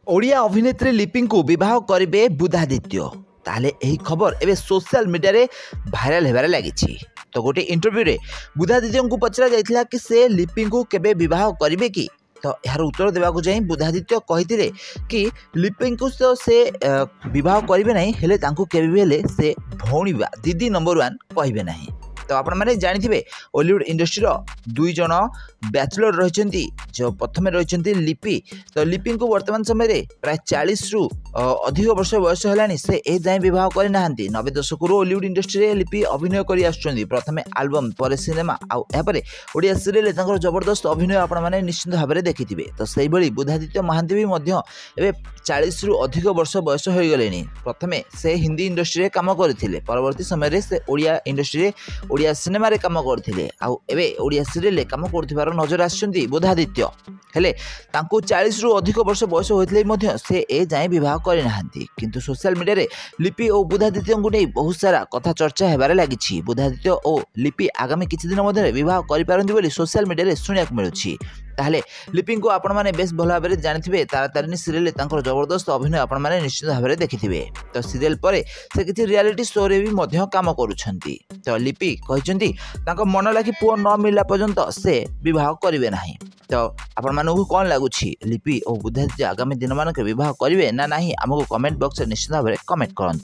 ओडिया अभिनेत्री लिपि को विवाह करेंगे बुधादित्य ताहले यही खबर एवं सोशल मीडिया रे भाइराल होबार लगी। तो गोटे इंटरव्यू रे बुधादित्य को पचरा जाइथिला कि से लिपि को केबे विवाह करेंगे कि। तो यार उत्तर देवाक जाई बुधादित्य कही कि लिपि को तो से विवाह करेंगे नहीं हेले तांको केबे भी हेले से भौणी बा दीदी नंबर 1 कहे नहीं। तो आपण मैंने जानी हॉलीवुड इंडस्ट्री दुई जन बैचलर रही जो प्रथम रही लिपि। तो लिपि को वर्तमान समय प्राय 40 रु अधिक वर्ष बयस है से ए जाए बहुत करना 90 दशक हॉलीवुड इंडस्ट्री रे लिपि अभिनय कर प्रथम एल्बम पर सिनेमा आउे ओडिया सीरियल जबरदस्त अभिनय आपण मैंने निश्चित भाव में देखिथे। तो से बुधादित्य महांती भी 40 रु अधिक वर्ष बयस हो गले। प्रथम से हिंदी इंडस्ट्री रे काम करते परवर्ती समय से ओडिया इंडस्ट्री रे ओडिया सिनेमा रे काम करते आउे ओडिया सीरियल काम कर नजर आछंती बुधादित्य हेले तांको 40 रु अधिक वर्ष बयस होते से ए जाए विवाह करना। किंतु सोशल मीडिया रे लिपि और बुधादित्य को नहीं बहुत सारा कथा चर्चा होबार लगी। बुधादित्य और लिपि आगामी किछि दिन मध्य विवाह करिपारंती बोली सोशल मीडिया रे सुनियाक मिलुछि। ताहले लिपि को आपण माने बेस भल भाव में जानिथिबे तारातारिणी सीरियल तांकर जबरदस्त अभिनय आपण माने निश्चित भाव में देखिथिबे। तो सीरियल परे से किछि रियलिटी शो रे भी मध्य काम करूछंती। तो लिपि कहिसंती तांको मन लागी पुओ न मिलला पर्यंत से विवाह करिवे नाही। तो आपण मानकु कोन लागुछि लिपि और बुधादित्य आगामी दिन मानक विवाह करिवे ना नाही हमको कमेंट बॉक्स रे निश्चित भाव में कमेंट करंतु।